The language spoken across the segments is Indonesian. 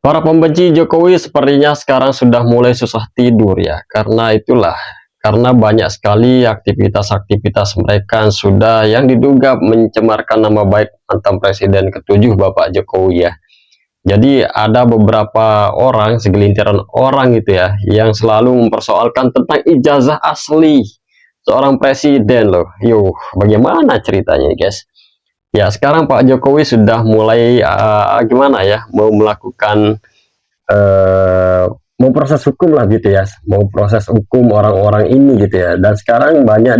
Para pembenci Jokowi sepertinya sekarang sudah mulai susah tidur ya, karena banyak sekali aktivitas-aktivitas mereka sudah yang diduga mencemarkan nama baik mantan Presiden ke-7 Bapak Jokowi ya. Jadi ada beberapa orang, segelintiran orang gitu ya, yang selalu mempersoalkan tentang ijazah asli seorang presiden loh. Yuh, bagaimana ceritanya guys? Ya, sekarang Pak Jokowi sudah mulai gimana ya, mau melakukan mau proses hukum lah gitu ya, mau proses hukum orang-orang ini gitu ya. Dan sekarang banyak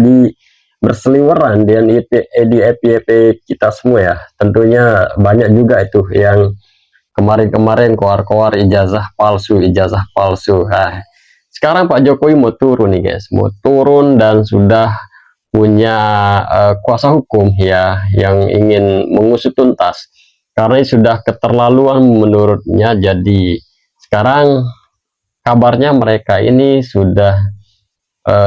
berseliweran di FYP kita semua ya. Tentunya banyak juga itu yang kemarin-kemarin koar-koar ijazah palsu. Nah, sekarang Pak Jokowi mau turun nih guys, mau turun dan sudah punya kuasa hukum ya yang ingin mengusut tuntas karena sudah keterlaluan menurutnya. Jadi sekarang kabarnya mereka ini sudah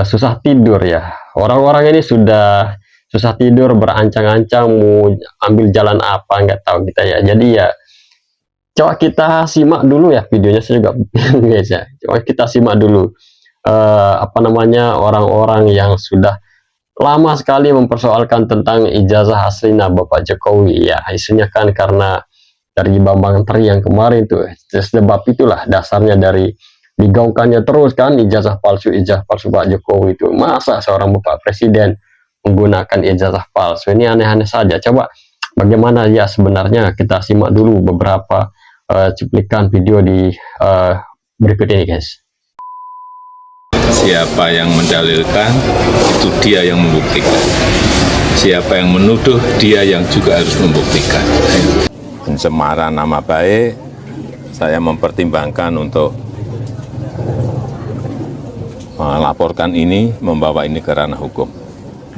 susah tidur ya, orang-orang ini sudah susah tidur, berancang-ancang mau ambil jalan apa nggak tahu kita ya. Jadi ya coba kita simak dulu ya videonya, saya juga guys ya, coba kita simak dulu orang-orang yang sudah lama sekali mempersoalkan tentang ijazah aslinya Bapak Jokowi ya. Isunya kan karena dari Bambang Tri yang kemarin tuh, sebab itulah dasarnya dari digaungkannya terus kan ijazah palsu Pak Jokowi itu. Masa seorang Bapak Presiden menggunakan ijazah palsu? Ini aneh-aneh saja. Coba bagaimana ya sebenarnya, kita simak dulu beberapa cuplikan video di berikut ini guys. Siapa yang mendalilkan, itu dia yang membuktikan. Siapa yang menuduh, dia yang juga harus membuktikan. Pencemaran nama baik, saya mempertimbangkan untuk melaporkan ini, membawa ini ke ranah hukum.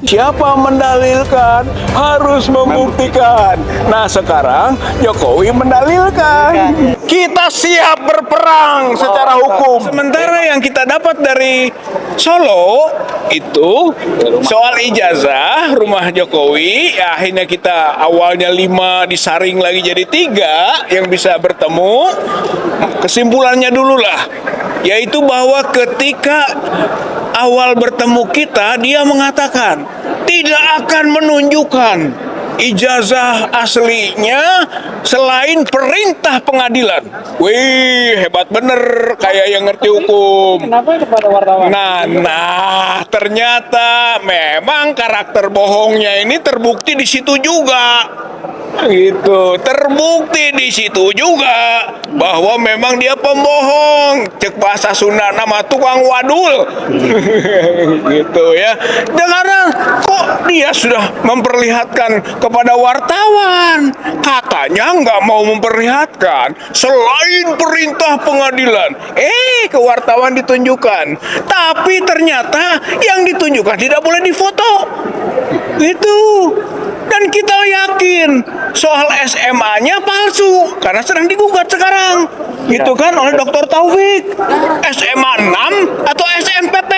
Siapa mendalilkan harus membuktikan. Nah sekarang Jokowi mendalilkan. Kita siap berperang secara hukum. Sementara yang kita dapat dari Solo itu soal ijazah rumah Jokowi, ya akhirnya kita awalnya 5 disaring lagi jadi 3 yang bisa bertemu. Kesimpulannya dulu lah, yaitu bahwa ketika awal bertemu kita, dia mengatakan tidak akan menunjukkan ijazah aslinya selain perintah pengadilan. Wih, hebat bener, kayak yang ngerti hukum. Kenapa kepada wartawan? Nah, ternyata memang karakter bohongnya ini terbukti di situ juga. Gitu, terbukti di situ juga bahwa memang dia pembohong. Cek bahasa Sunda nama tukang wadul. Gitu ya. Dan karena kok dia sudah memperlihatkan kepada wartawan, katanya nggak mau memperlihatkan selain perintah pengadilan. Ke wartawan ditunjukkan, tapi ternyata yang ditunjukkan tidak boleh difoto. Itu. Dan kita yakin soal SMA-nya palsu karena sedang digugat sekarang, gitu kan, oleh Dr. Taufik. SMA 6 atau SMPP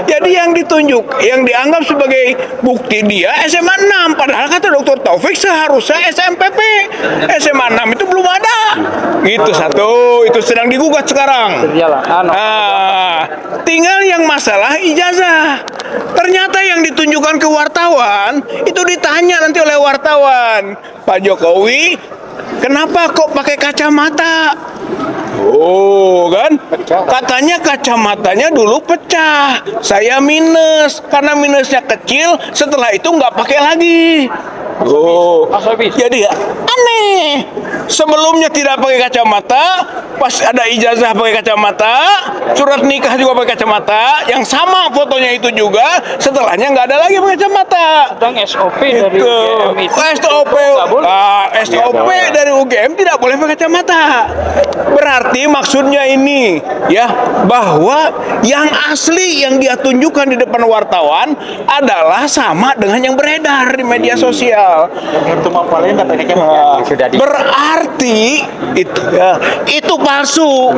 jadi yang ditunjuk, yang dianggap sebagai bukti dia SMA 6, padahal kata Dr. Taufik seharusnya SMPP. SMA 6 itu belum ada. Itu satu, itu sedang digugat sekarang. Tinggal yang masalah ijazah. Ternyata yang ditunjukkan ke wartawan itu ditanya nanti oleh wartawan, Pak Jokowi, kenapa kok pakai kacamata? Oh kan, katanya kacamatanya dulu pecah, saya minus, karena minusnya kecil, setelah itu nggak pakai lagi. Oh, jadi aneh. Sebelumnya tidak pakai kacamata, pas ada ijazah pakai kacamata, surat nikah juga pakai kacamata, yang sama fotonya itu juga, setelahnya nggak ada lagi pakai kacamata. Sedang SOP dari UGM itu SOP dari UGM tidak boleh pakai kacamata. Berarti maksudnya ini ya, bahwa yang asli yang dia tunjukkan di depan wartawan adalah sama dengan yang beredar di media sosial. Berarti itu palsu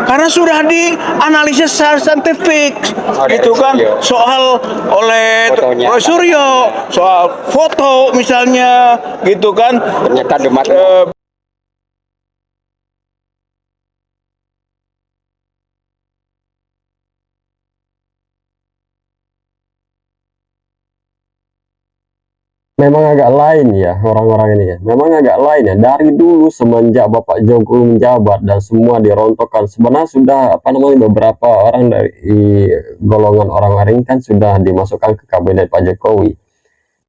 karena sudah dianalisis secara saintifik, itu kan, soal oleh Suryo, soal foto misalnya, gitu kan. memang agak lain ya orang-orang ini ya. Memang agak lain ya. Dari dulu semenjak Bapak Jokowi menjabat dan semua dirontokkan, sebenarnya sudah apa namanya beberapa orang dari golongan orang-orang ini kan sudah dimasukkan ke kabinet Pak Jokowi.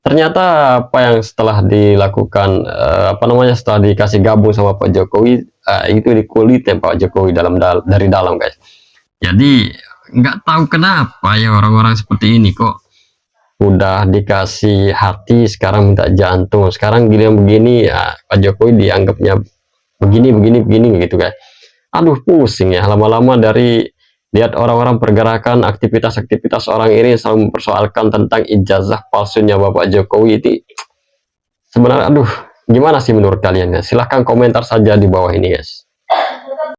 Ternyata apa yang setelah dilakukan apa namanya setelah dikasih gabung sama Pak Jokowi itu dikulitin Pak Jokowi dari dalam guys. Jadi nggak tahu kenapa ya orang-orang seperti ini kok udah dikasih hati sekarang minta jantung, sekarang gini begini ya, Pak Jokowi dianggapnya begini gitu guys. Aduh pusing ya, lama-lama dari lihat orang-orang pergerakan aktivitas orang ini selalu mempersoalkan tentang ijazah palsunya Bapak Jokowi itu. Sebenarnya aduh gimana sih menurut kalian ya, silahkan komentar saja di bawah ini guys.